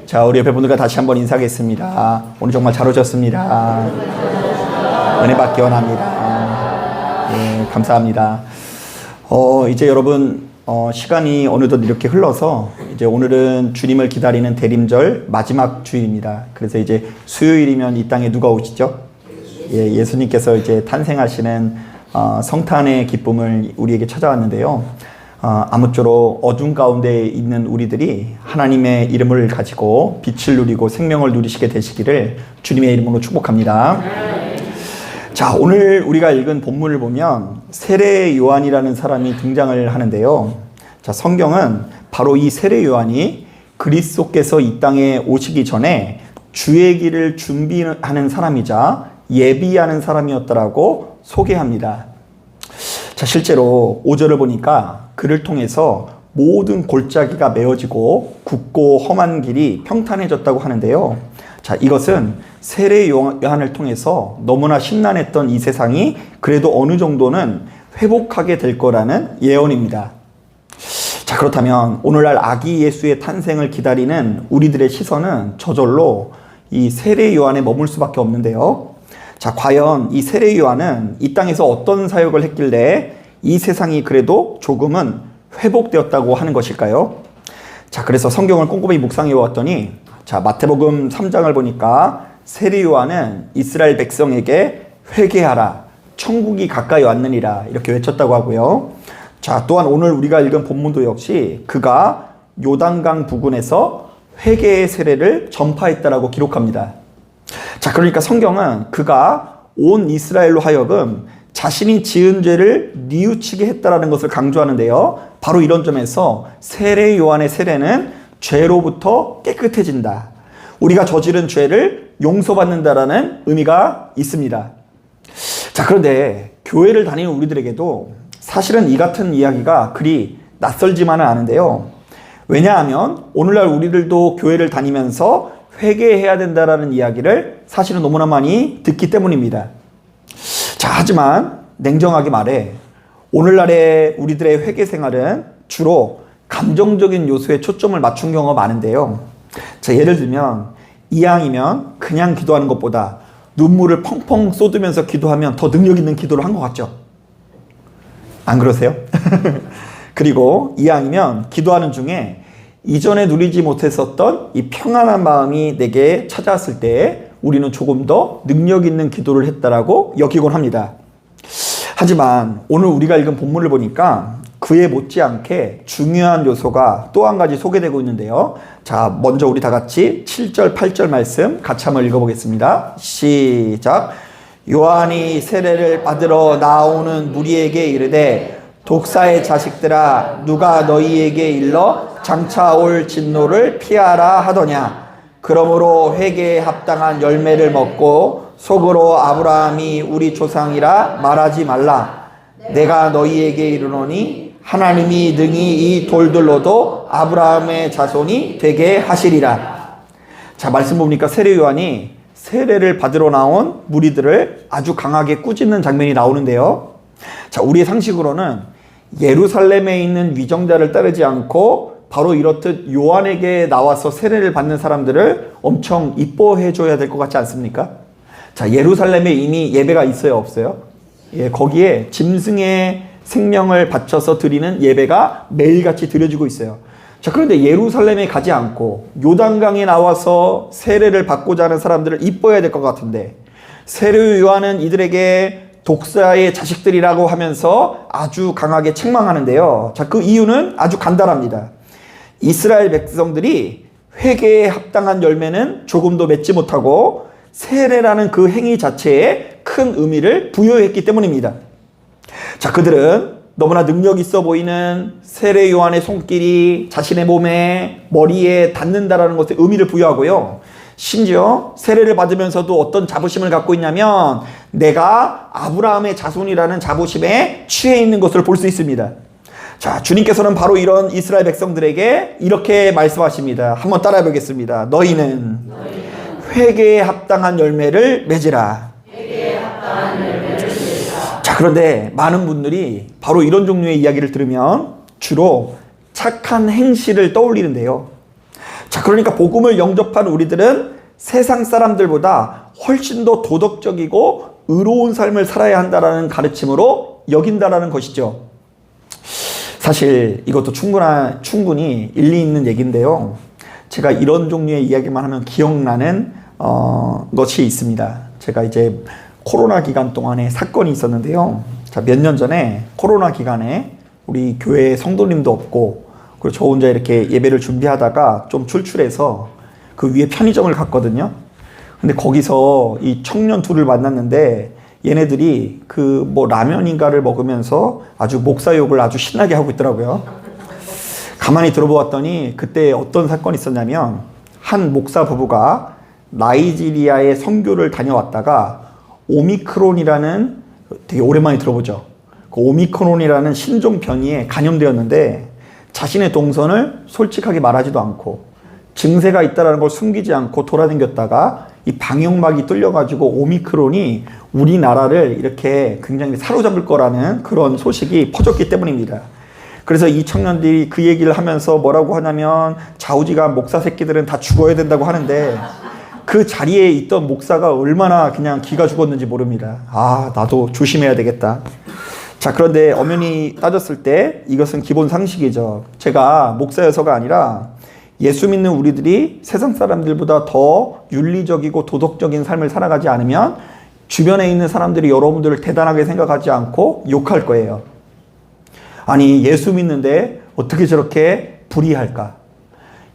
자, 우리 옆에 분들과 다시 한번 인사하겠습니다. 오늘 정말 잘 오셨습니다. 은혜 받기 원합니다. 네, 감사합니다. 이제 여러분, 시간이 어느덧 이렇게 흘러서 이제 오늘은 주님을 기다리는 대림절 마지막 주일입니다. 그래서 이제 수요일이면 이 땅에 누가 오시죠? 예수님께서 이제 탄생하시는 성탄의 기쁨을 우리에게 찾아왔는데요. 아무쪼록 어둠 가운데 있는 우리들이 하나님의 이름을 가지고 빛을 누리고 생명을 누리시게 되시기를 주님의 이름으로 축복합니다. 자, 오늘 우리가 읽은 본문을 보면 세례 요한이라는 사람이 등장을 하는데요. 자, 성경은 바로 이 세례 요한이 그리스도께서 이 땅에 오시기 전에 주의 길을 준비하는 사람이자 예비하는 사람이었다라고 소개합니다. 자, 실제로 5절을 보니까 그를 통해서 모든 골짜기가 메어지고 굽고 험한 길이 평탄해졌다고 하는데요. 자, 이것은 세례 요한을 통해서 너무나 심란했던 이 세상이 그래도 어느 정도는 회복하게 될 거라는 예언입니다. 자, 그렇다면 오늘날 아기 예수의 탄생을 기다리는 우리들의 시선은 저절로 이 세례 요한에 머물 수밖에 없는데요. 자, 과연 이 세례 요한은 이 땅에서 어떤 사역을 했길래 이 세상이 그래도 조금은 회복되었다고 하는 것일까요? 자, 그래서 성경을 꼼꼼히 묵상해 보았더니, 자, 마태복음 3장을 보니까 세례 요한은 이스라엘 백성에게 회개하라, 천국이 가까이 왔느니라 이렇게 외쳤다고 하고요. 자, 또한 오늘 우리가 읽은 본문도 역시 그가 요단강 부근에서 회개의 세례를 전파했다라고 기록합니다. 자, 그러니까 성경은 그가 온 이스라엘로 하여금 자신이 지은 죄를 뉘우치게 했다라는 것을 강조하는데요. 바로 이런 점에서 세례 요한의 세례는 죄로부터 깨끗해진다. 우리가 저지른 죄를 용서받는다라는 의미가 있습니다. 자, 그런데 교회를 다니는 우리들에게도 사실은 이 같은 이야기가 그리 낯설지만은 않은데요. 왜냐하면 오늘날 우리들도 교회를 다니면서 회개해야 된다라는 이야기를 사실은 너무나 많이 듣기 때문입니다. 자, 하지만 냉정하게 말해 오늘날의 우리들의 회개 생활은 주로 감정적인 요소에 초점을 맞춘 경우가 많은데요. 자, 예를 들면 이왕이면 그냥 기도하는 것보다 눈물을 펑펑 쏟으면서 기도하면 더 능력 있는 기도를 한 것 같죠? 안 그러세요? 그리고 이왕이면 기도하는 중에 이전에 누리지 못했었던 이 평안한 마음이 내게 찾아왔을 때 우리는 조금 더 능력 있는 기도를 했다라고 여기곤 합니다. 하지만 오늘 우리가 읽은 본문을 보니까 그에 못지않게 중요한 요소가 또 한 가지 소개되고 있는데요. 자, 먼저 우리 다 같이 7절, 8절 말씀 같이 한번 읽어보겠습니다. 시작. 요한이 세례를 받으러 나오는 무리에게 이르되 독사의 자식들아, 누가 너희에게 일러 장차 올 진노를 피하라 하더냐. 그러므로 회개에 합당한 열매를 먹고 속으로 아브라함이 우리 조상이라 말하지 말라. 내가 너희에게 이르노니 하나님이 능히 이 돌들로도 아브라함의 자손이 되게 하시리라. 자, 말씀 보니까 세례 요한이 세례를 받으러 나온 무리들을 아주 강하게 꾸짖는 장면이 나오는데요. 자, 우리의 상식으로는 예루살렘에 있는 위정자를 따르지 않고 바로 이렇듯 요한에게 나와서 세례를 받는 사람들을 엄청 이뻐해 줘야 될 것 같지 않습니까? 자, 예루살렘에 이미 예배가 있어요, 없어요? 예, 거기에 짐승의 생명을 바쳐서 드리는 예배가 매일같이 드려지고 있어요. 자, 그런데 예루살렘에 가지 않고 요단강에 나와서 세례를 받고자 하는 사람들을 이뻐해야 될 것 같은데 세례 요한은 이들에게 독사의 자식들이라고 하면서 아주 강하게 책망하는데요. 자, 그 이유는 아주 간단합니다. 이스라엘 백성들이 회개에 합당한 열매는 조금도 맺지 못하고 세례라는 그 행위 자체에 큰 의미를 부여했기 때문입니다. 자, 그들은 너무나 능력 있어 보이는 세례 요한의 손길이 자신의 몸에 머리에 닿는다라는 것에 의미를 부여하고요. 심지어 세례를 받으면서도 어떤 자부심을 갖고 있냐면 내가 아브라함의 자손이라는 자부심에 취해 있는 것을 볼 수 있습니다. 자, 주님께서는 바로 이런 이스라엘 백성들에게 이렇게 말씀하십니다. 한번 따라해 보겠습니다. 너희는 회개에 합당한 열매를 맺으라. 자, 그런데 많은 분들이 바로 이런 종류의 이야기를 들으면 주로 착한 행실을 떠올리는데요. 자, 그러니까 복음을 영접한 우리들은 세상 사람들보다 훨씬 더 도덕적이고 의로운 삶을 살아야 한다라는 가르침으로 여긴다라는 것이죠. 사실 이것도 충분히 일리 있는 얘기인데요. 제가 이런 종류의 이야기만 하면 기억나는 것이 있습니다. 제가 이제 코로나 기간 동안에 사건이 있었는데요. 자, 몇 년 전에 코로나 기간에 우리 교회에 성도님도 없고, 그리고 저 혼자 이렇게 예배를 준비하다가 좀 출출해서 그 위에 편의점을 갔거든요. 근데 거기서 이 청년 둘을 만났는데 얘네들이 그 뭐 라면인가를 먹으면서 아주 목사 욕을 아주 신나게 하고 있더라고요. 가만히 들어보았더니 그때 어떤 사건이 있었냐면, 한 목사 부부가 나이지리아에 선교를 다녀왔다가 오미크론이라는, 되게 오랜만에 들어보죠. 그 오미크론이라는 신종 변이에 감염되었는데 자신의 동선을 솔직하게 말하지도 않고 증세가 있다는 걸 숨기지 않고 돌아다녔다가 이 방역막이 뚫려가지고 오미크론이 우리나라를 이렇게 굉장히 사로잡을 거라는 그런 소식이 퍼졌기 때문입니다. 그래서 이 청년들이 그 얘기를 하면서 뭐라고 하냐면, 좌우지간 목사 새끼들은 다 죽어야 된다고 하는데 그 자리에 있던 목사가 얼마나 그냥 기가 죽었는지 모릅니다. 아, 나도 조심해야 되겠다. 자, 그런데 엄연히 따졌을 때 이것은 기본 상식이죠. 제가 목사여서가 아니라 예수 믿는 우리들이 세상 사람들보다 더 윤리적이고 도덕적인 삶을 살아가지 않으면 주변에 있는 사람들이 여러분들을 대단하게 생각하지 않고 욕할 거예요. 아니, 예수 믿는데 어떻게 저렇게 불의할까?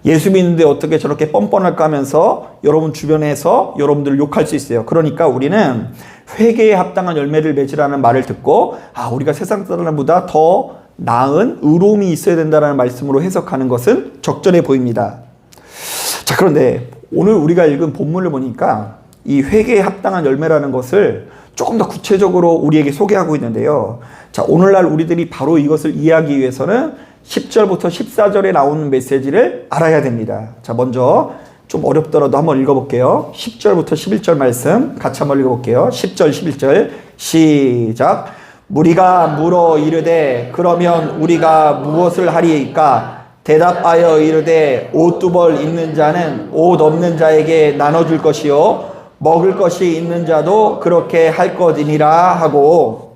예수 믿는데 어떻게 저렇게 뻔뻔할까 하면서 여러분 주변에서 여러분들을 욕할 수 있어요. 그러니까 우리는 회개에 합당한 열매를 맺으라는 말을 듣고, 아, 우리가 세상 사람보다 더 나은 의로움이 있어야 된다는 말씀으로 해석하는 것은 적절해 보입니다. 자, 그런데 오늘 우리가 읽은 본문을 보니까 이 회개에 합당한 열매라는 것을 조금 더 구체적으로 우리에게 소개하고 있는데요. 자, 오늘날 우리들이 바로 이것을 이해하기 위해서는 10절부터 14절에 나오는 메시지를 알아야 됩니다. 자, 먼저 좀 어렵더라도 한번 읽어볼게요. 10절부터 11절 말씀 같이 한번 읽어볼게요. 10절, 11절 시작. 무리가 물어 이르되 그러면 우리가 무엇을 하리이까? 대답하여 이르되 옷 두 벌 있는 자는 옷 없는 자에게 나눠줄 것이요 먹을 것이 있는 자도 그렇게 할 것이니라 하고,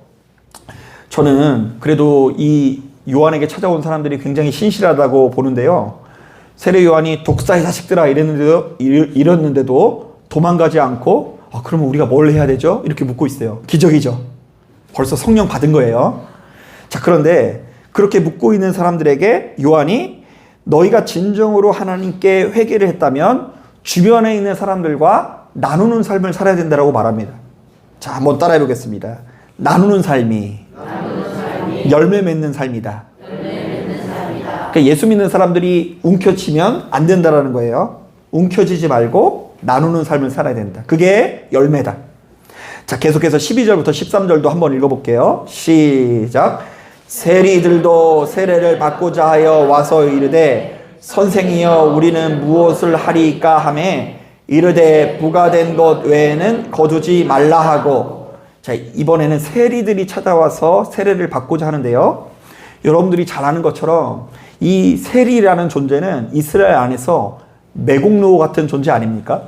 저는 그래도 이 요한에게 찾아온 사람들이 굉장히 신실하다고 보는데요. 세례 요한이 독사의 자식들아 이랬는데도 도망가지 않고, 아, 그러면 우리가 뭘 해야 되죠? 이렇게 묻고 있어요. 기적이죠. 벌써 성령 받은 거예요. 자, 그런데 그렇게 묻고 있는 사람들에게 요한이 너희가 진정으로 하나님께 회개를 했다면 주변에 있는 사람들과 나누는 삶을 살아야 된다고 말합니다. 자, 한번 따라해 보겠습니다. 나누는 삶이 열매 맺는 삶이다. 그러니까 예수 믿는 사람들이 움켜쥐면 안 된다라는 거예요. 움켜쥐지 말고 나누는 삶을 살아야 된다. 그게 열매다. 자, 계속해서 12절부터 13절도 한번 읽어볼게요. 시작. 세리들도 세례를 받고자 하여 와서 이르되 선생이여 우리는 무엇을 하리이까 하매 이르되 부가된 것 외에는 거두지 말라 하고. 자, 이번에는 세리들이 찾아와서 세례를 받고자 하는데요. 여러분들이 잘 아는 것처럼 이 세리라는 존재는 이스라엘 안에서 매국노 같은 존재 아닙니까?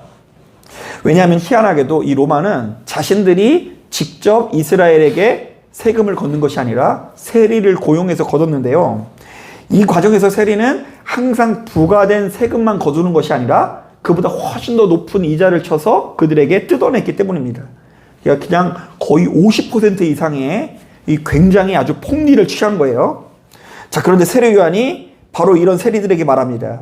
왜냐하면 희한하게도 이 로마는 자신들이 직접 이스라엘에게 세금을 걷는 것이 아니라 세리를 고용해서 걷었는데요. 이 과정에서 세리는 항상 부과된 세금만 거두는 것이 아니라 그보다 훨씬 더 높은 이자를 쳐서 그들에게 뜯어냈기 때문입니다. 그러니까 그냥 거의 50% 이상의 이 굉장히 아주 폭리를 취한 거예요. 자, 그런데 세례 요한이 바로 이런 세리들에게 말합니다.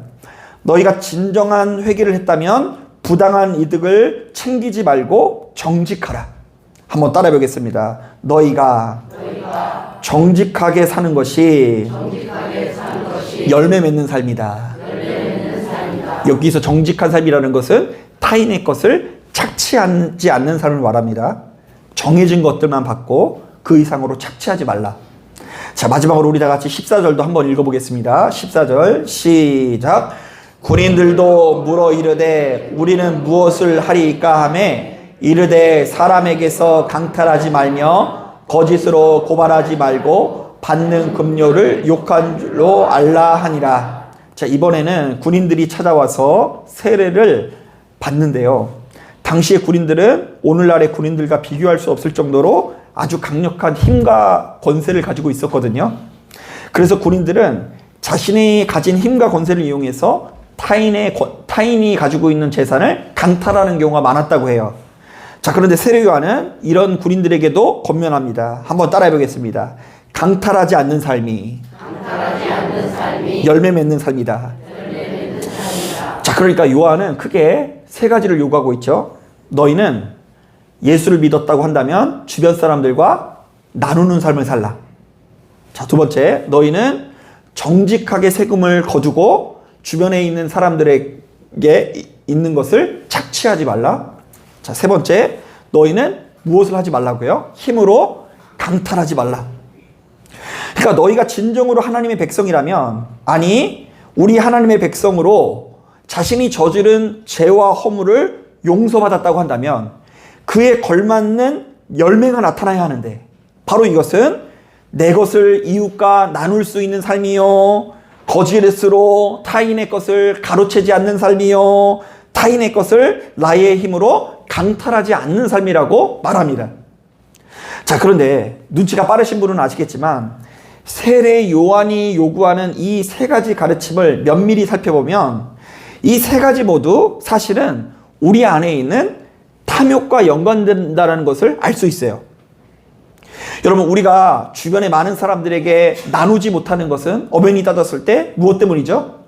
너희가 진정한 회개를 했다면 부당한 이득을 챙기지 말고 정직하라. 한번 따라해 보겠습니다. 너희가 정직하게 사는 것이 열매 맺는 삶이다. 여기서 정직한 삶이라는 것은 타인의 것을 착취하지 않는 삶을 말합니다. 정해진 것들만 받고 그 이상으로 착취하지 말라. 자, 마지막으로 우리 다 같이 14절도 한번 읽어보겠습니다. 14절 시작. 군인들도 물어 이르되 우리는 무엇을 하리이까 하매 이르되 사람에게서 강탈하지 말며 거짓으로 고발하지 말고 받는 급료를 욕한 줄로 알라 하니라. 자, 이번에는 군인들이 찾아와서 세례를 받는데요. 당시의 군인들은 오늘날의 군인들과 비교할 수 없을 정도로 아주 강력한 힘과 권세를 가지고 있었거든요. 그래서 군인들은 자신이 가진 힘과 권세를 이용해서 타인이 가지고 있는 재산을 강탈하는 경우가 많았다고 해요. 자, 그런데 세례 요한은 이런 군인들에게도 권면합니다. 한번 따라해 보겠습니다. 강탈하지 않는 삶이 열매 맺는 삶이다. 자, 그러니까 요한은 크게 세 가지를 요구하고 있죠. 너희는 예수를 믿었다고 한다면 주변 사람들과 나누는 삶을 살라. 자, 두 번째, 너희는 정직하게 세금을 거두고 주변에 있는 사람들에게 있는 것을 착취하지 말라. 자, 세 번째, 너희는 무엇을 하지 말라고요? 힘으로 강탈하지 말라. 그러니까 너희가 진정으로 하나님의 백성이라면, 아니 우리 하나님의 백성으로 자신이 저지른 죄와 허물을 용서받았다고 한다면 그에 걸맞는 열매가 나타나야 하는데, 바로 이것은 내 것을 이웃과 나눌 수 있는 삶이요, 거짓으로 타인의 것을 가로채지 않는 삶이요, 타인의 것을 나의 힘으로 강탈하지 않는 삶이라고 말합니다. 자, 그런데 눈치가 빠르신 분은 아시겠지만 세례 요한이 요구하는 이 세 가지 가르침을 면밀히 살펴보면 이 세 가지 모두 사실은 우리 안에 있는 탐욕과 연관된다는 것을 알 수 있어요. 여러분, 우리가 주변에 많은 사람들에게 나누지 못하는 것은 엄연히 따졌을 때 무엇 때문이죠?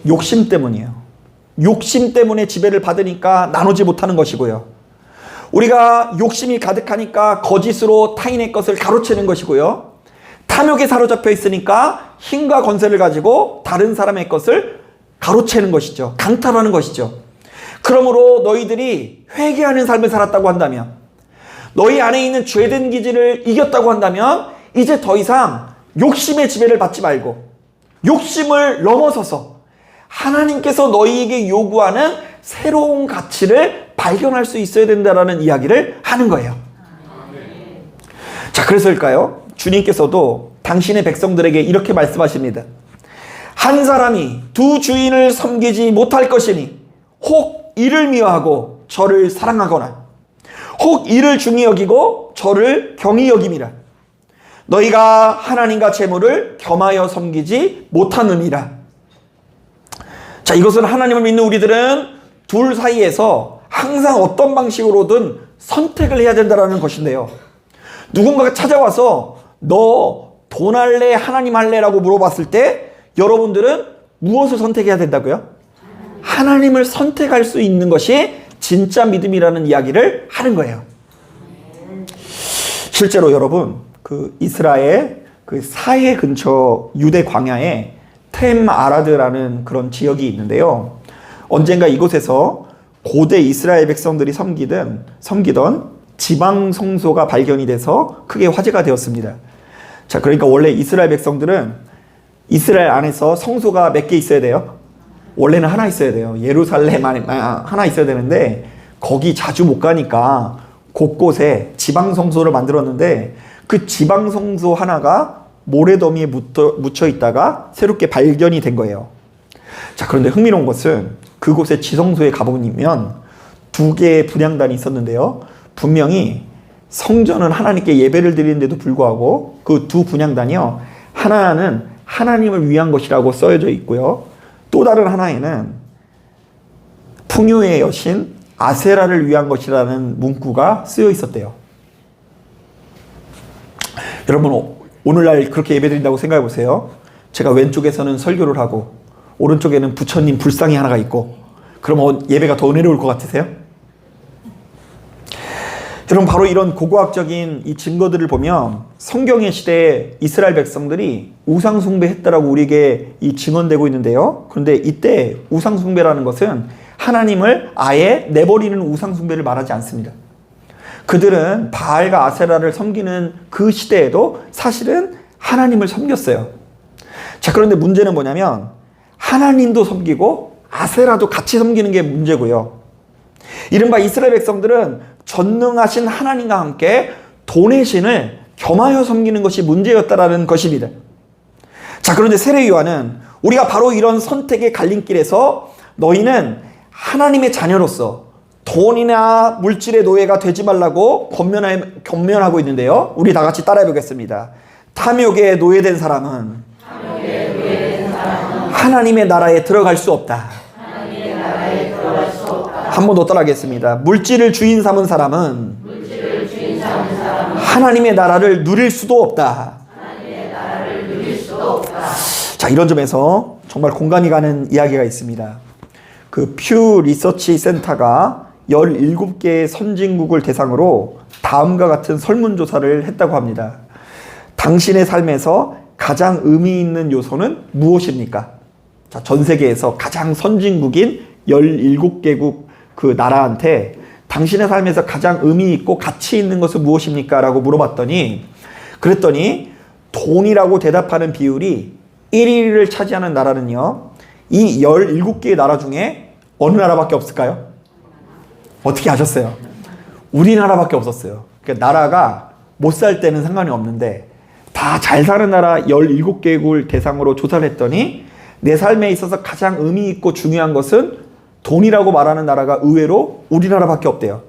욕심 때문이에요. 욕심 때문에 지배를 받으니까 나누지 못하는 것이고요. 우리가 욕심이 가득하니까 거짓으로 타인의 것을 가로채는 것이고요. 탐욕에 사로잡혀 있으니까 힘과 권세를 가지고 다른 사람의 것을 가로채는 것이죠. 강탈하는 것이죠. 그러므로 너희들이 회개하는 삶을 살았다고 한다면, 너희 안에 있는 죄된 기질을 이겼다고 한다면 이제 더 이상 욕심의 지배를 받지 말고 욕심을 넘어서서 하나님께서 너희에게 요구하는 새로운 가치를 발견할 수 있어야 된다는 이야기를 하는 거예요. 자, 그래서일까요? 주님께서도 당신의 백성들에게 이렇게 말씀하십니다. 한 사람이 두 주인을 섬기지 못할 것이니 혹 이를 미워하고 저를 사랑하거나 혹 이를 중히 여기고 저를 경히 여김이라. 너희가 하나님과 재물을 겸하여 섬기지 못하느니라. 자, 이것은 하나님을 믿는 우리들은 둘 사이에서 항상 어떤 방식으로든 선택을 해야 된다는 것인데요. 누군가가 찾아와서 너 돈 할래 하나님 할래 라고 물어봤을 때 여러분들은 무엇을 선택해야 된다고요? 하나님을 선택할 수 있는 것이 진짜 믿음이라는 이야기를 하는 거예요. 실제로 여러분, 그 이스라엘 그 사해 근처 유대 광야에 템 아라드라는 그런 지역이 있는데요. 언젠가 이곳에서 고대 이스라엘 백성들이 섬기던 지방 성소가 발견이 돼서 크게 화제가 되었습니다. 자, 그러니까 원래 이스라엘 백성들은 이스라엘 안에서 성소가 몇 개 있어야 돼요? 원래는 하나 있어야 돼요. 예루살렘 안에 하나 있어야 되는데 거기 자주 못 가니까 곳곳에 지방 성소를 만들었는데 그 지방 성소 하나가 모래더미에 묻혀 있다가 새롭게 발견이 된 거예요. 자, 그런데 흥미로운 것은 그곳에 지성소에 가보면 두 개의 분향단이 있었는데요. 분명히 성전은 하나님께 예배를 드리는데도 불구하고 그 두 분향단이요, 하나는 하나님을 위한 것이라고 써져 있고요, 또 다른 하나에는 풍요의 여신 아세라를 위한 것이라는 문구가 쓰여 있었대요. 여러분, 오늘날 그렇게 예배드린다고 생각해 보세요. 제가 왼쪽에서는 설교를 하고 오른쪽에는 부처님 불상이 하나가 있고, 그러면 예배가 더 은혜로울 것 같으세요? 여러분, 바로 이런 고고학적인 이 증거들을 보면 성경의 시대에 이스라엘 백성들이 우상숭배했다라고 우리에게 이 증언되고 있는데요. 그런데 이때 우상숭배라는 것은 하나님을 아예 내버리는 우상숭배를 말하지 않습니다. 그들은 바알과 아세라를 섬기는 그 시대에도 사실은 하나님을 섬겼어요. 자, 그런데 문제는 뭐냐면 하나님도 섬기고 아세라도 같이 섬기는 게 문제고요. 이른바 이스라엘 백성들은 전능하신 하나님과 함께 돈의 신을 겸하여 섬기는 것이 문제였다라는 것입니다. 자, 그런데 세례 요한은 우리가 바로 이런 선택의 갈림길에서 너희는 하나님의 자녀로서 돈이나 물질의 노예가 되지 말라고 권면하고 있는데요. 우리 다 같이 따라해 보겠습니다. 탐욕에 노예된 사람은 하나님의 나라에 들어갈 수 없다. 한 번 더 따라하겠습니다. 물질을 주인 삼은 사람은 하나님의 나라를 누릴 수도 없다. 자, 이런 점에서 정말 공감이 가는 이야기가 있습니다. 그 퓨 리서치 센터가 17개의 선진국을 대상으로 다음과 같은 설문조사를 했다고 합니다. 당신의 삶에서 가장 의미 있는 요소는 무엇입니까? 자, 전 세계에서 가장 선진국인 17개국 그 나라한테 당신의 삶에서 가장 의미 있고 가치 있는 것은 무엇입니까? 라고 물어봤더니, 그랬더니 돈이라고 대답하는 비율이 1위를 차지하는 나라는요, 이 17개의 나라 중에 어느 나라밖에 없을까요? 어떻게 아셨어요? 우리나라밖에 없었어요. 그러니까 나라가 못 살 때는 상관이 없는데 다 잘 사는 나라 17개국을 대상으로 조사를 했더니 내 삶에 있어서 가장 의미 있고 중요한 것은 돈이라고 말하는 나라가 의외로 우리나라밖에 없대요.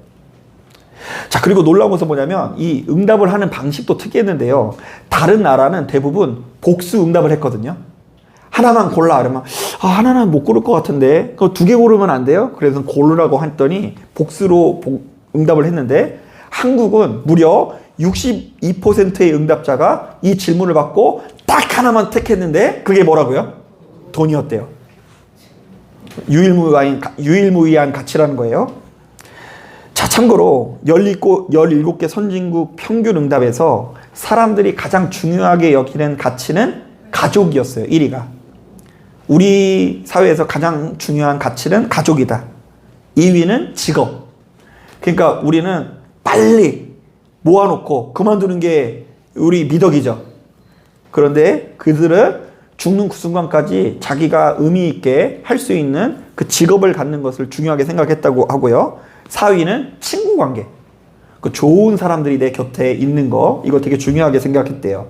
자, 그리고 놀라운 것은 뭐냐면 이 응답을 하는 방식도 특이했는데요. 다른 나라는 대부분 복수 응답을 했거든요. 하나만 골라 그러면 하나는 못 고를 것 같은데 그거 2개 고르면 안 돼요? 그래서 고르라고 했더니 복수로 응답을 했는데 한국은 무려 62%의 응답자가 이 질문을 받고 딱 하나만 택했는데 그게 뭐라고요? 돈이었대요. 유일무이한 가치라는 거예요. 자, 참고로 17개 선진국 평균 응답에서 사람들이 가장 중요하게 여기는 가치는 가족이었어요. 1위가. 우리 사회에서 가장 중요한 가치는 가족이다. 2위는 직업. 그러니까 우리는 빨리 모아놓고 그만두는 게 우리 미덕이죠. 그런데 그들은 죽는 그 순간까지 자기가 의미 있게 할 수 있는 그 직업을 갖는 것을 중요하게 생각했다고 하고요. 4위는 친구 관계. 그 좋은 사람들이 내 곁에 있는 거, 이거 되게 중요하게 생각했대요.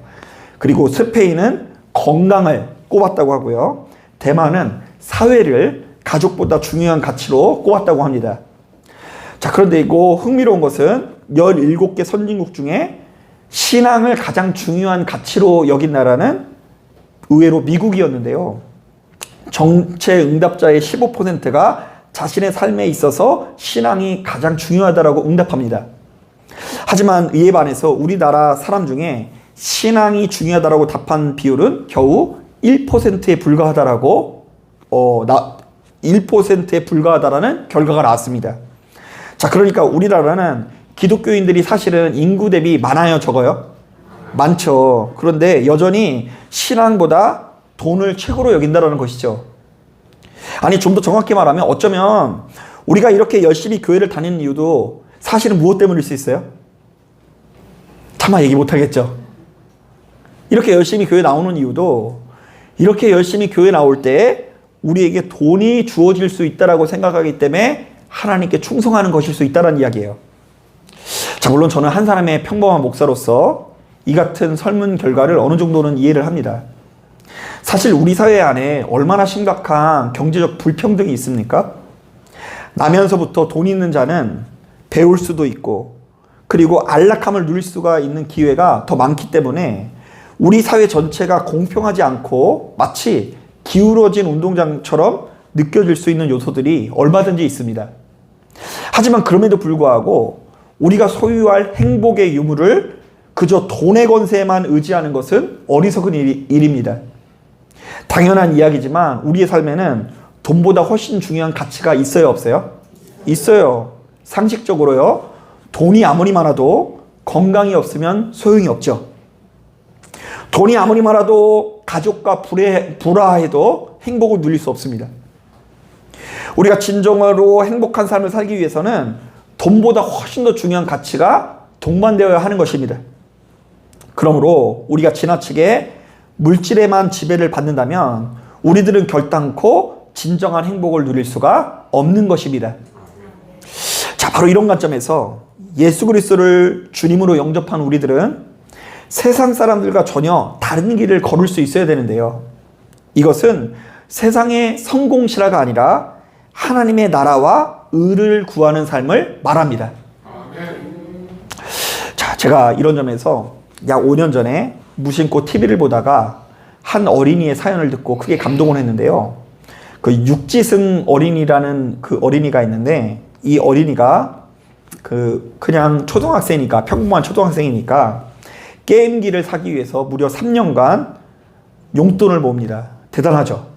그리고 스페인은 건강을 꼽았다고 하고요. 대만은 사회를 가족보다 중요한 가치로 꼽았다고 합니다. 자, 그런데 이거 흥미로운 것은 17개 선진국 중에 신앙을 가장 중요한 가치로 여긴 나라는 의외로 미국이었는데요. 전체 응답자의 15%가 자신의 삶에 있어서 신앙이 가장 중요하다고 응답합니다. 하지만 이에 반해서 우리나라 사람 중에 신앙이 중요하다고 답한 비율은 겨우 1%에 불과하다라고 1%에 불과하다라는 결과가 나왔습니다. 자, 그러니까 우리나라는 기독교인들이 사실은 인구 대비 많아요, 적어요? 많죠. 그런데 여전히 신앙보다 돈을 최고로 여긴다는 것이죠. 아니, 좀 더 정확히 말하면 어쩌면 우리가 이렇게 열심히 교회를 다니는 이유도 사실은 무엇 때문일 수 있어요? 차마 얘기 못하겠죠. 이렇게 열심히 교회 나오는 이유도 이렇게 열심히 교회 나올 때 우리에게 돈이 주어질 수 있다고 생각하기 때문에 하나님께 충성하는 것일 수 있다는 이야기예요. 자, 물론 저는 한 사람의 평범한 목사로서 이 같은 설문 결과를 어느 정도는 이해를 합니다. 사실 우리 사회 안에 얼마나 심각한 경제적 불평등이 있습니까? 나면서부터 돈 있는 자는 배울 수도 있고 그리고 안락함을 누릴 수가 있는 기회가 더 많기 때문에 우리 사회 전체가 공평하지 않고 마치 기울어진 운동장처럼 느껴질 수 있는 요소들이 얼마든지 있습니다. 하지만 그럼에도 불구하고 우리가 소유할 행복의 유무를 그저 돈의 권세에만 의지하는 것은 어리석은 일입니다. 당연한 이야기지만 우리의 삶에는 돈보다 훨씬 중요한 가치가 있어요, 없어요? 있어요. 상식적으로요. 돈이 아무리 많아도 건강이 없으면 소용이 없죠. 돈이 아무리 많아도 가족과 불화해도 행복을 누릴 수 없습니다. 우리가 진정으로 행복한 삶을 살기 위해서는 돈보다 훨씬 더 중요한 가치가 동반되어야 하는 것입니다. 그러므로 우리가 지나치게 물질에만 지배를 받는다면 우리들은 결단코 진정한 행복을 누릴 수가 없는 것입니다. 자, 바로 이런 관점에서 예수 그리스도를 주님으로 영접한 우리들은 세상 사람들과 전혀 다른 길을 걸을 수 있어야 되는데요. 이것은 세상의 성공시라가 아니라 하나님의 나라와 의를 구하는 삶을 말합니다. 자, 제가 이런 점에서 약 5년 전에 무심코 TV를 보다가 한 어린이의 사연을 듣고 크게 감동을 했는데요. 그 육지승 어린이라는 그 어린이가 있는데, 이 어린이가 그냥 초등학생이니까, 평범한 초등학생이니까 게임기를 사기 위해서 무려 3년간 용돈을 모읍니다. 대단하죠?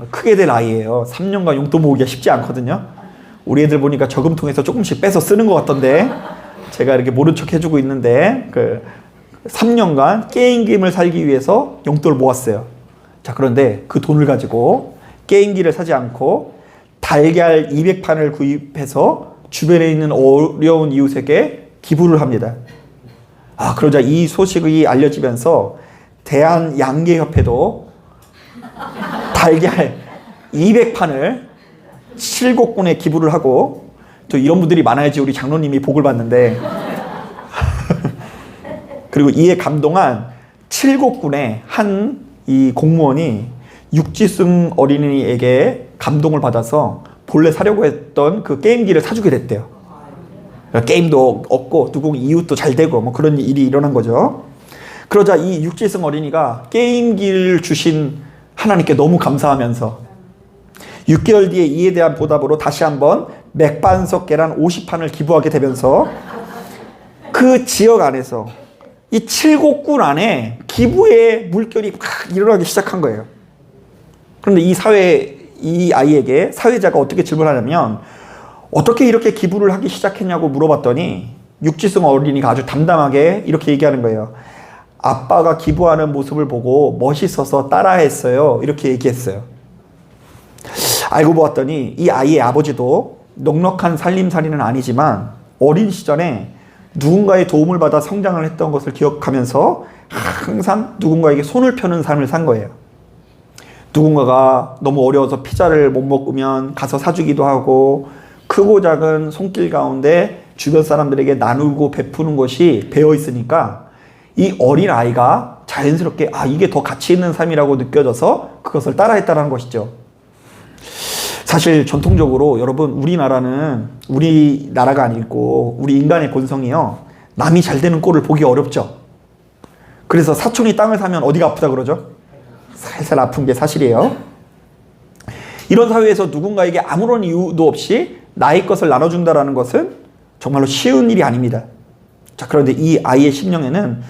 크게 될 아이예요. 3년간 용돈 모으기가 쉽지 않거든요. 우리 애들 보니까 저금통에서 조금씩 빼서 쓰는 것 같던데, 제가 이렇게 모른 척 해주고 있는데 3년간 게임기를 살기 위해서 용돈을 모았어요. 자, 그런데 그 돈을 가지고 게임기를 사지 않고 달걀 200판을 구입해서 주변에 있는 어려운 이웃에게 기부를 합니다. 그러자 이 소식이 알려지면서 대한양계협회도 달걀 200판을 7곳군에 기부를 하고, 또 이런 분들이 많아야지 우리 장로님이 복을 받는데 그리고 이에 감동한 7곳군의 한 이 공무원이 육지승 어린이에게 감동을 받아서 본래 사려고 했던 그 게임기를 사주게 됐대요. 게임도 없고 누구 이웃도 잘 되고 뭐 그런 일이 일어난 거죠. 그러자 이 육지승 어린이가 게임기를 주신 하나님께 너무 감사하면서 6개월 뒤에 이에 대한 보답으로 다시 한번 맥반석 계란 50판을 기부하게 되면서 그 지역 안에서 이 7곳군 안에 기부의 물결이 막 일어나기 시작한 거예요. 그런데 이 아이에게 사회자가 어떻게 질문하냐면, 어떻게 이렇게 기부를 하기 시작했냐고 물어봤더니 육지승 어린이가 아주 담담하게 이렇게 얘기하는 거예요. 아빠가 기부하는 모습을 보고 멋있어서 따라했어요. 이렇게 얘기했어요. 알고 보았더니 이 아이의 아버지도 넉넉한 살림살이는 아니지만 어린 시절에 누군가의 도움을 받아 성장을 했던 것을 기억하면서 항상 누군가에게 손을 펴는 삶을 산 거예요. 누군가가 너무 어려워서 피자를 못 먹으면 가서 사주기도 하고, 크고 작은 손길 가운데 주변 사람들에게 나누고 베푸는 것이 배어 있으니까 이 어린 아이가 자연스럽게 이게 더 가치 있는 삶이라고 느껴져서 그것을 따라했다는 것이죠. 사실 전통적으로 여러분, 우리나라가 아니고 우리 인간의 본성이요, 남이 잘 되는 꼴을 보기 어렵죠. 그래서 사촌이 땅을 사면 어디가 아프다 그러죠? 살살 아픈 게 사실이에요. 이런 사회에서 누군가에게 아무런 이유도 없이 나의 것을 나눠준다는 것은 정말로 쉬운 일이 아닙니다. 자, 그런데 이 아이의 심령에는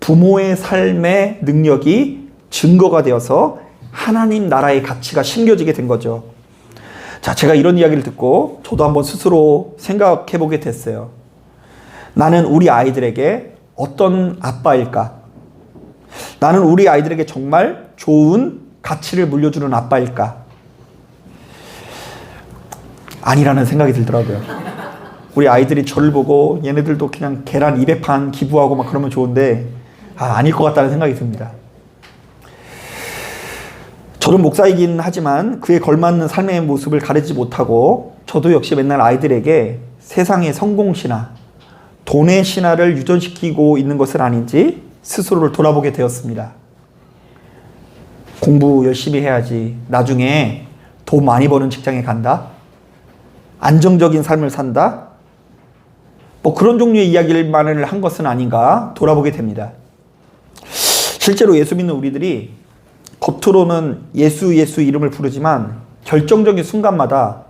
부모의 삶의 능력이 증거가 되어서 하나님 나라의 가치가 심겨지게 된 거죠. 자, 제가 이런 이야기를 듣고 저도 한번 스스로 생각해 보게 됐어요. 나는 우리 아이들에게 어떤 아빠일까? 나는 우리 아이들에게 정말 좋은 가치를 물려주는 아빠일까? 아니라는 생각이 들더라고요. 우리 아이들이 저를 보고 얘네들도 그냥 계란 200판 기부하고 막 그러면 좋은데 아닐 것 같다는 생각이 듭니다. 저는 목사이긴 하지만 그에 걸맞는 삶의 모습을 가리지 못하고, 저도 역시 맨날 아이들에게 세상의 성공신화, 돈의 신화를 유전시키고 있는 것은 아닌지 스스로를 돌아보게 되었습니다. 공부 열심히 해야지, 나중에 돈 많이 버는 직장에 간다, 안정적인 삶을 산다, 뭐 그런 종류의 이야기만을 한 것은 아닌가 돌아보게 됩니다. 실제로 예수 믿는 우리들이 겉으로는 예수 이름을 부르지만 결정적인 순간마다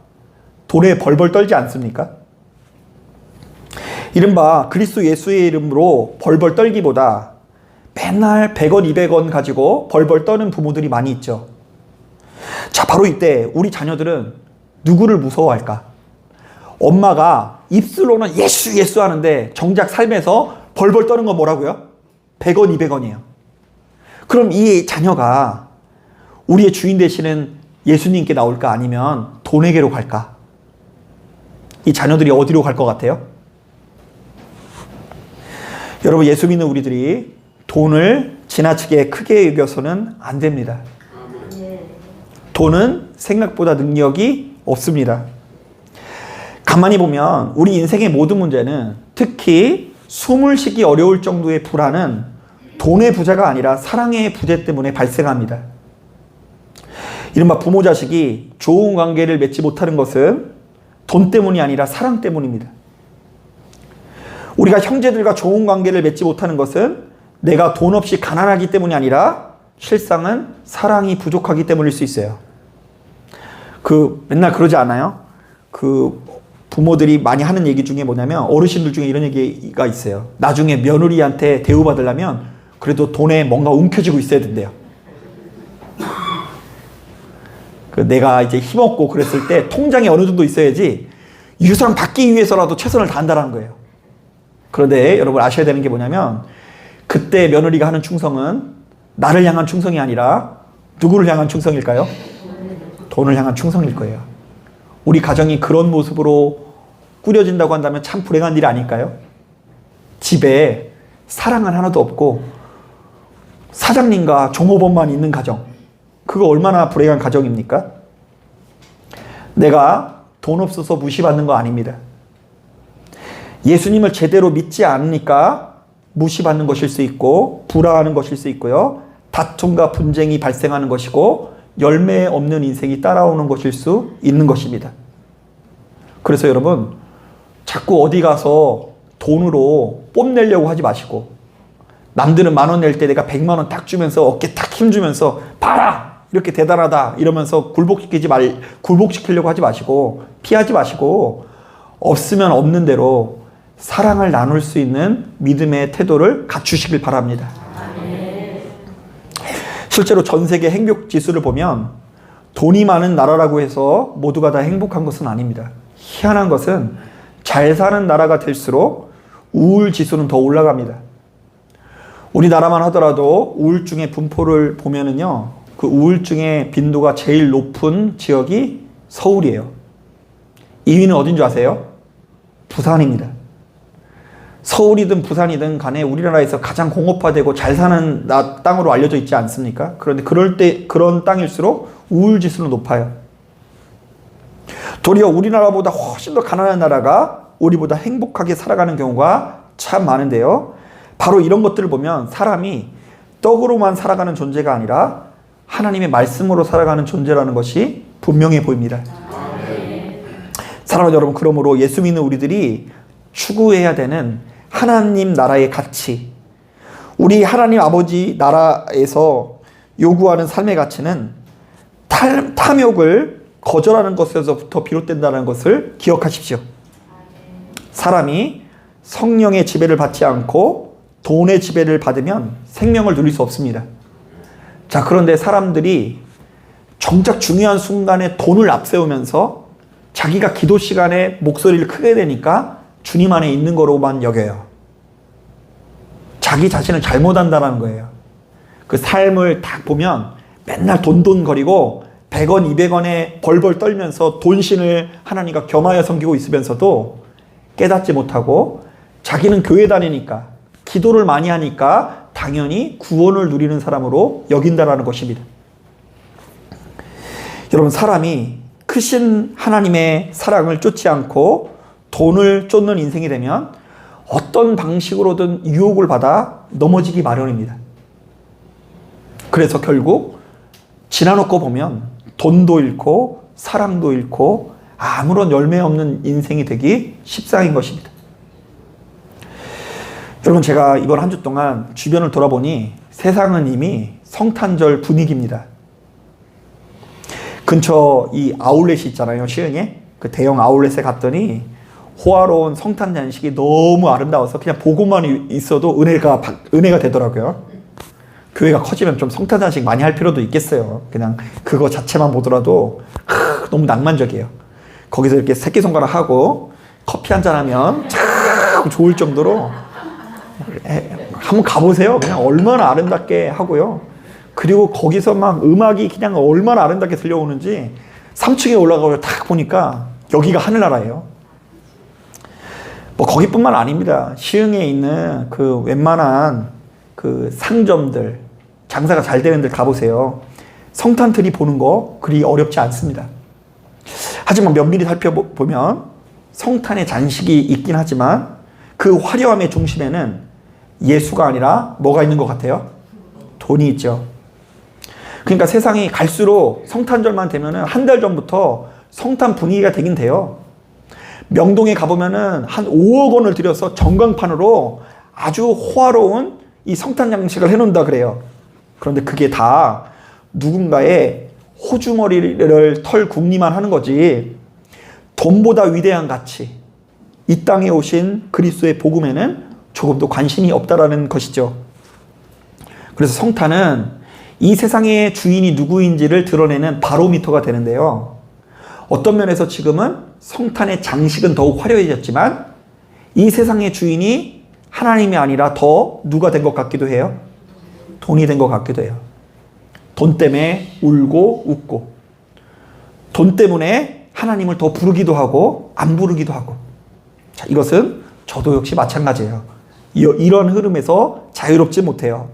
돈에 벌벌 떨지 않습니까? 이른바 그리스도 예수의 이름으로 벌벌 떨기보다 맨날 100원, 200원 가지고 벌벌 떠는 부모들이 많이 있죠. 자, 바로 이때 우리 자녀들은 누구를 무서워할까? 엄마가 입술로는 예수 하는데 정작 삶에서 벌벌 떠는 건 뭐라고요? 100원, 200원이에요. 그럼 이 자녀가 우리의 주인 되시는 예수님께 나올까? 아니면 돈에게로 갈까? 이 자녀들이 어디로 갈 것 같아요? 여러분, 예수 믿는 우리들이 돈을 지나치게 크게 여겨서는 안 됩니다. 돈은 생각보다 능력이 없습니다. 가만히 보면 우리 인생의 모든 문제는, 특히 숨을 쉬기 어려울 정도의 불안은 돈의 부재가 아니라 사랑의 부재 때문에 발생합니다. 이른바 부모 자식이 좋은 관계를 맺지 못하는 것은 돈 때문이 아니라 사랑 때문입니다. 우리가 형제들과 좋은 관계를 맺지 못하는 것은 내가 돈 없이 가난하기 때문이 아니라 실상은 사랑이 부족하기 때문일 수 있어요. 맨날 그러지 않아요? 부모들이 많이 하는 얘기 중에 뭐냐면, 어르신들 중에 이런 얘기가 있어요. 나중에 며느리한테 대우받으려면 그래도 돈에 뭔가 움켜쥐고 있어야 된대요. 내가 이제 힘없고 그랬을 때 통장에 어느 정도 있어야지 유상 받기 위해서라도 최선을 다한다는 거예요. 그런데 여러분 아셔야 되는 게 뭐냐면, 그때 며느리가 하는 충성은 나를 향한 충성이 아니라 누구를 향한 충성일까요? 돈을 향한 충성일 거예요. 우리 가정이 그런 모습으로 꾸려진다고 한다면 참 불행한 일 아닐까요? 집에 사랑은 하나도 없고 사장님과 종업원만 있는 가정, 그거 얼마나 불행한 가정입니까? 내가 돈 없어서 무시받는 거 아닙니다. 예수님을 제대로 믿지 않으니까 무시받는 것일 수 있고 불화하는 것일 수 있고요. 다툼과 분쟁이 발생하는 것이고 열매 없는 인생이 따라오는 것일 수 있는 것입니다. 그래서 여러분, 자꾸 어디 가서 돈으로 뽐내려고 하지 마시고, 남들은 10,000원 낼 때 내가 100만 원 딱 주면서 어깨 딱 힘주면서 봐라! 이렇게 대단하다! 이러면서 굴복시키려고 하지 마시고, 피하지 마시고, 없으면 없는 대로 사랑을 나눌 수 있는 믿음의 태도를 갖추시길 바랍니다. 실제로 전 세계 행복 지수를 보면 돈이 많은 나라라고 해서 모두가 다 행복한 것은 아닙니다. 희한한 것은 잘 사는 나라가 될수록 우울 지수는 더 올라갑니다. 우리나라만 하더라도 우울증의 분포를 보면은요, 그 우울증의 빈도가 제일 높은 지역이 서울이에요. 2위는 어딘 줄 아세요? 부산입니다. 서울이든 부산이든 간에 우리나라에서 가장 공업화되고 잘 사는 땅으로 알려져 있지 않습니까? 그런데 그런 땅일수록 우울 지수는 높아요. 도리어 우리나라보다 훨씬 더 가난한 나라가 우리보다 행복하게 살아가는 경우가 참 많은데요. 바로 이런 것들을 보면 사람이 떡으로만 살아가는 존재가 아니라 하나님의 말씀으로 살아가는 존재라는 것이 분명해 보입니다. 사랑하는 여러분, 그러므로 예수 믿는 우리들이 추구해야 되는 하나님 나라의 가치, 우리 하나님 아버지 나라에서 요구하는 삶의 가치는 탐욕을 거절하는 것에서부터 비롯된다는 것을 기억하십시오. 사람이 성령의 지배를 받지 않고 돈의 지배를 받으면 생명을 누릴 수 없습니다. 자, 그런데 사람들이 정작 중요한 순간에 돈을 앞세우면서 자기가 기도 시간에 목소리를 크게 내니까 주님 안에 있는 거로만 여겨요. 자기 자신을 잘못한다는 거예요. 그 삶을 딱 보면 맨날 돈거리고 100원, 200원에 벌벌 떨면서 돈신을 하나님과 겸하여 섬기고 있으면서도 깨닫지 못하고 자기는 교회 다니니까, 기도를 많이 하니까 당연히 구원을 누리는 사람으로 여긴다는 것입니다. 여러분, 사람이 크신 하나님의 사랑을 쫓지 않고 돈을 쫓는 인생이 되면 어떤 방식으로든 유혹을 받아 넘어지기 마련입니다. 그래서 결국 지나놓고 보면 돈도 잃고 사랑도 잃고 아무런 열매 없는 인생이 되기 십상인 것입니다. 여러분, 제가 이번 한 주 동안 주변을 돌아보니 세상은 이미 성탄절 분위기입니다. 근처 이 아울렛이 있잖아요, 시흥에. 그 대형 아울렛에 갔더니 호화로운 성탄 잔식이 너무 아름다워서 그냥 보고만 있어도 은혜가 되더라고요. 교회가 커지면 좀 성탄 잔식 많이 할 필요도 있겠어요. 그냥 그거 자체만 보더라도 너무 낭만적이에요. 거기서 이렇게 새끼손가락 하고 커피 한잔 하면 참 좋을 정도로 한번 가보세요. 그냥 얼마나 아름답게 하고요. 그리고 거기서 막 음악이 그냥 얼마나 아름답게 들려오는지 3층에 올라가서 딱 보니까 여기가 하늘나라예요. 뭐 거기뿐만 아닙니다. 시흥에 있는 그 웬만한 그 상점들, 장사가 잘 되는 데 가보세요. 성탄트리 보는 거 그리 어렵지 않습니다. 하지만 면밀히 살펴보면 성탄의 잔식이 있긴 하지만 그 화려함의 중심에는 예수가 아니라 뭐가 있는 것 같아요? 돈이 있죠. 그러니까 세상이 갈수록 성탄절만 되면은 한 달 전부터 성탄 분위기가 되긴 돼요. 명동에 가보면은 한 5억 원을 들여서 전광판으로 아주 호화로운 이 성탄 장식을 해놓는다 그래요. 그런데 그게 다 누군가의 호주머니를 털 궁리만 하는 거지, 돈보다 위대한 가치, 이 땅에 오신 그리스도의 복음에는 조금도 관심이 없다라는 것이죠. 그래서 성탄은 이 세상의 주인이 누구인지를 드러내는 바로미터가 되는데요. 어떤 면에서 지금은 성탄의 장식은 더욱 화려해졌지만 이 세상의 주인이 하나님이 아니라 더 누가 된 것 같기도 해요. 돈이 된 것 같기도 해요. 돈 때문에 울고 웃고, 돈 때문에 하나님을 더 부르기도 하고 안 부르기도 하고. 자, 이것은 저도 역시 마찬가지예요. 이런 흐름에서 자유롭지 못해요.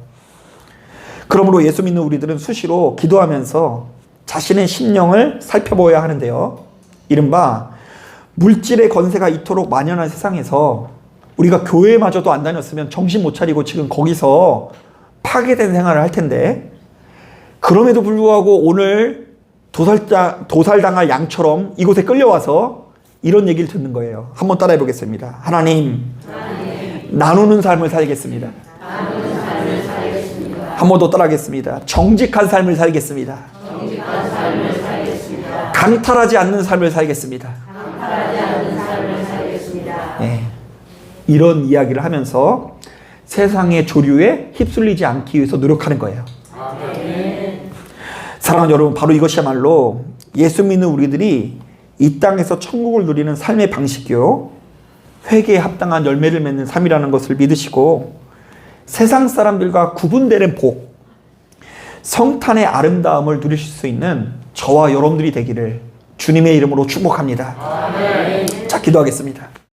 그러므로 예수 믿는 우리들은 수시로 기도하면서 자신의 심령을 살펴보아야 하는데요. 이른바 물질의 건세가 이토록 만연한 세상에서 우리가 교회마저도 안 다녔으면 정신 못 차리고 지금 거기서 파괴된 생활을 할 텐데, 그럼에도 불구하고 오늘 도살당할 양처럼 이곳에 끌려와서 이런 얘기를 듣는 거예요. 한번 따라해 보겠습니다. 하나님, 나누는 삶을 살겠습니다. 한 번 더 따라하겠습니다. 정직한 삶을 살겠습니다. 강탈하지 않는 삶을 살겠습니다. 네. 이런 이야기를 하면서 세상의 조류에 휩쓸리지 않기 위해서 노력하는 거예요. 사랑하는 여러분, 바로 이것이야말로 예수 믿는 우리들이 이 땅에서 천국을 누리는 삶의 방식이요, 회개에 합당한 열매를 맺는 삶이라는 것을 믿으시고 세상 사람들과 구분되는 복, 성탄의 아름다움을 누리실 수 있는 저와 여러분들이 되기를 주님의 이름으로 축복합니다. 자, 기도하겠습니다.